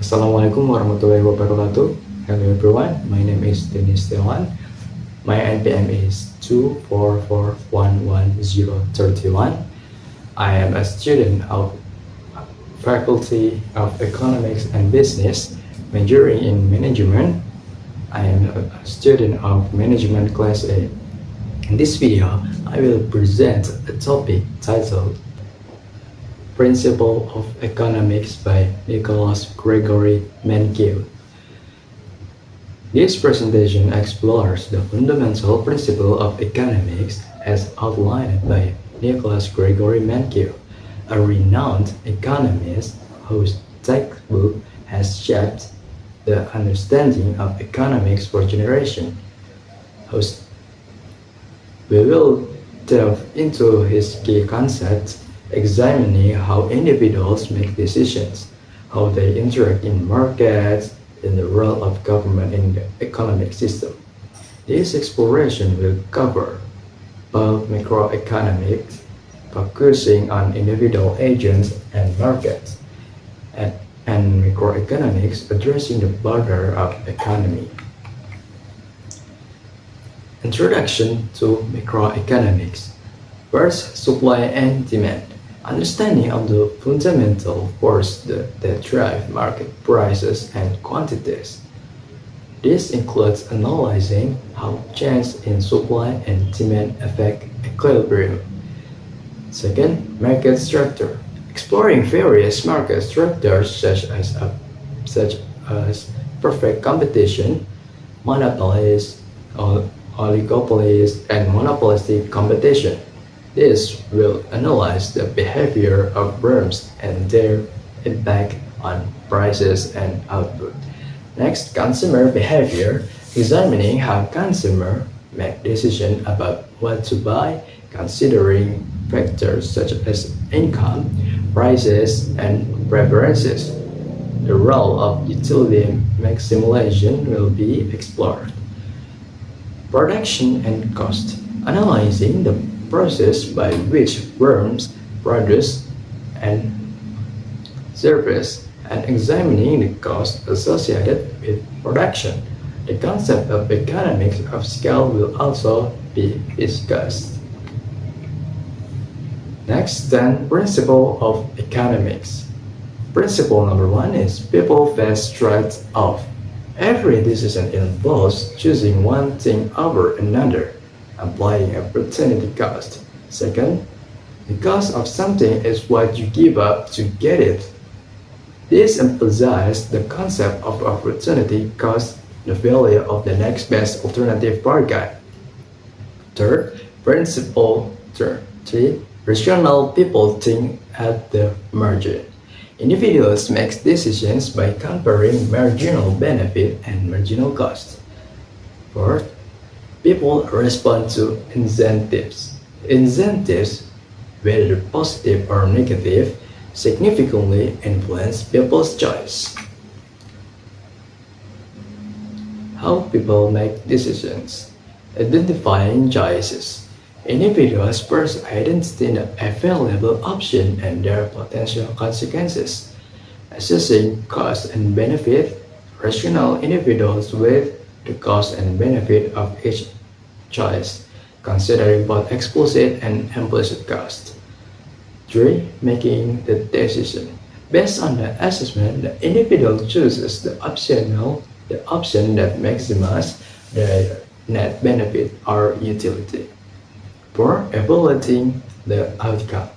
Assalamualaikum warahmatullahi wabarakatuh. Hello everyone, my name is Deni Setiawan. My NPM is 2441131. I am a student of Faculty of Economics and Business, majoring in Management. I am a student of Management Class A. In this video, I will present a topic titled Principle of Economics by Nicholas Gregory Mencken. This presentation explores the fundamental principle of economics as outlined by Nicholas Gregory Mencken, a renowned economist whose textbook has shaped the understanding of economics for generations. We will delve into his key concepts, examining how individuals make decisions, how they interact in markets, and the role of government in the economic system. This exploration will cover both microeconomics, focusing on individual agents and markets, and microeconomics, addressing the broader of economy. Introduction to microeconomics. First, supply and demand. Understanding of the fundamental forces that drive market prices and quantities. This includes analyzing how changes in supply and demand affect equilibrium. Second, market structure. Exploring various market structures such as perfect competition, monopolies, oligopolies, and monopolistic competition. This will analyze the behavior of firms and their impact on prices and output. Next, consumer behavior, examining how consumers make decisions about what to buy, considering factors such as income, prices, and preferences. The role of utility maximization will be explored. Production and cost, analyzing the process by which firms produce and service and examining the costs associated with production. The concept of economics of scale will also be discussed. Next, then, principle of economics. Principle number 1 is people face trade-off. Every decision involves choosing one thing over another, applying opportunity cost. Second, the cost of something is what you give up to get it. This emphasizes the concept of opportunity cost, the value of the next best alternative bargain. Third, principle 3, rational people think at the margin. Individuals make decisions by comparing marginal benefit and marginal cost. Fourth, people respond to incentives. Incentives, whether positive or negative, significantly influence people's choice. How people make decisions. Identifying choices. Individuals first identify the available options and their potential consequences. Assessing cost and benefit, rational individuals weigh the cost and benefit of each choice, considering both explicit and implicit cost. 3. Making the decision. Based on the assessment, the individual chooses the option that maximizes their net benefit or utility. 4. Evaluating the outcome.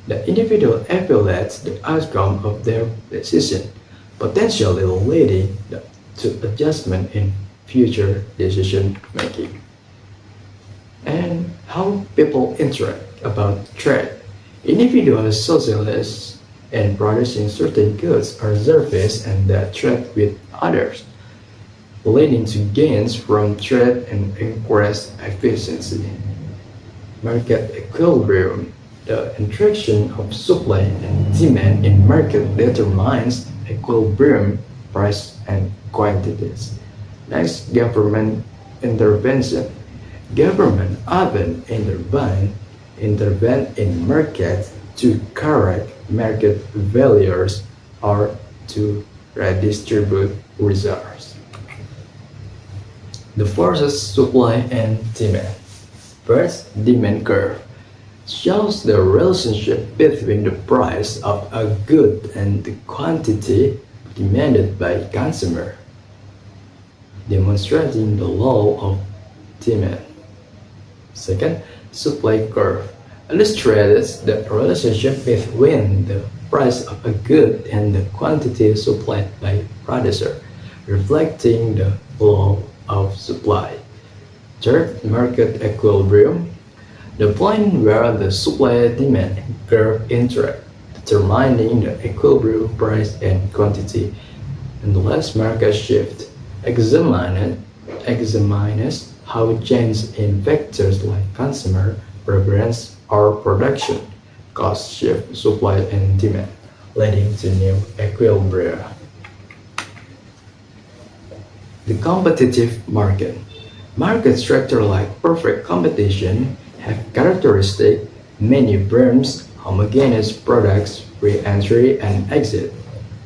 The individual evaluates the outcome of their decision, potentially leading to adjustment in future decision making. And how people interact about trade. Individuals socialize in producing certain goods or services and that trade with others, leading to gains from trade and increased efficiency. Market equilibrium. The interaction of supply and demand in market determines equilibrium, price, and quantities. Next, government intervention. Government often intervene in markets to correct market failures or to redistribute resources. The forces supply and demand. First, demand curve shows the relationship between the price of a good and the quantity demanded by consumer, demonstrating the law of demand. Second, supply curve illustrates the relationship between the price of a good and the quantity supplied by producer, reflecting the law of supply. Third, market equilibrium, the point where the supply-demand curve interact, determining the equilibrium price and quantity. And the last, market shift examines how changes in factors like consumer preference or production cost shift supply and demand, leading to new equilibria. The competitive market. Market structure like perfect competition have characteristic many firms, homogeneous products, free entry and exit.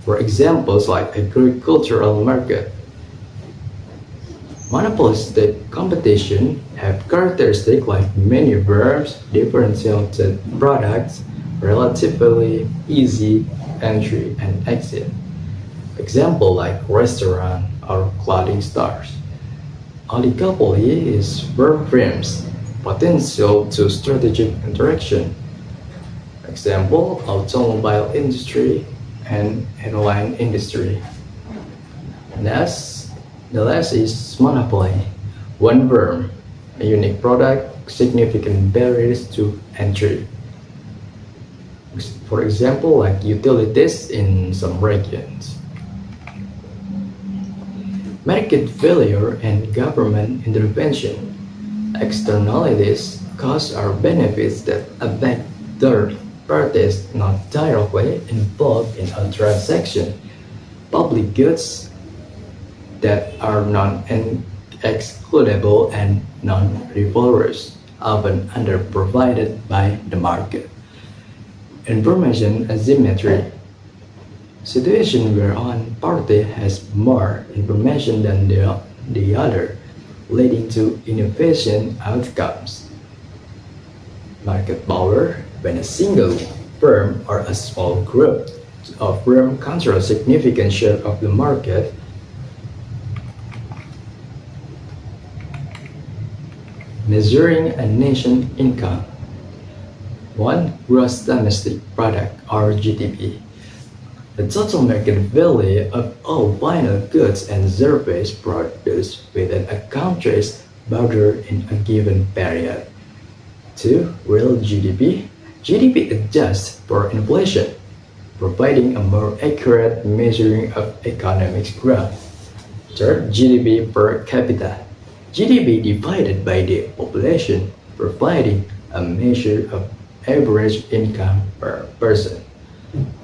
For examples like agricultural market. Monopolistic competition have characteristics like many firms, differentiated products, relatively easy entry and exit. Example like restaurant or clothing stores. Oligopoly is firms' potential to strategic interaction. Example, automobile industry and airline industry. The last is monopoly. One firm, a unique product, significant barriers to entry. For example, like utilities in some regions. Market failure and government intervention. Externalities, costs or benefits that affect third parties not directly involved in a transaction. Public goods that are non-excludable and non-frivolous, often underprovided by the market. Information asymmetry. Situation where one party has more information than the other, leading to inefficient outcomes. Market power, when a single firm or a small group of firms control a significant share of the market. Measuring a nation's income. 1. Gross domestic product or GDP. The total market value of all final goods and services produced within a country's border in a given period. 2. Real GDP. GDP adjusts for inflation, providing a more accurate measuring of economic growth. 3. GDP per capita. GDP divided by the population, providing a measure of average income per person.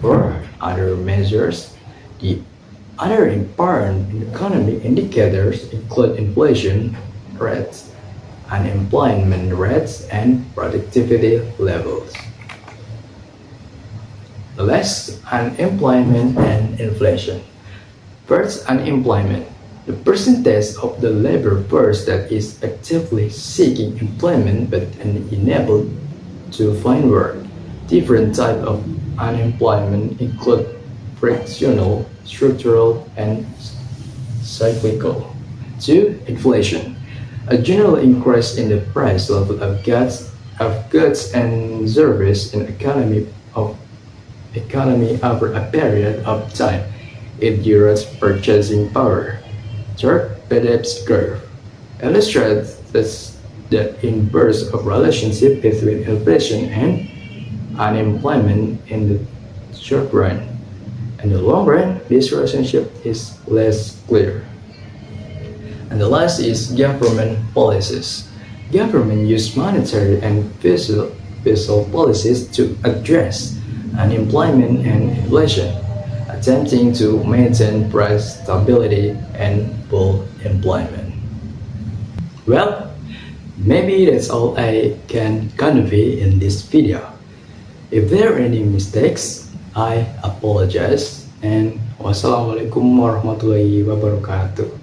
For other measures, the other important economic indicators include inflation rates, unemployment rates, and productivity levels. Less unemployment and inflation. First, unemployment. The percentage of the labor force that is actively seeking employment but unable to find work. Different types of unemployment include fractional, structural, and cyclical. 2. Inflation. A general increase in the price level of goods and services in economy over a period of time. It erodes purchasing power. Third, Phillips curve illustrates the inverse of relationship between inflation and unemployment in the short run. In the long run, this relationship is less clear. And the last is government policies. Government use monetary and fiscal policies to address unemployment and inflation, attempting to maintain price stability and full employment. Well, maybe that's all I can convey in this video. If there are any mistakes, I apologize and Wassalamualaikum warahmatullahi wabarakatuh.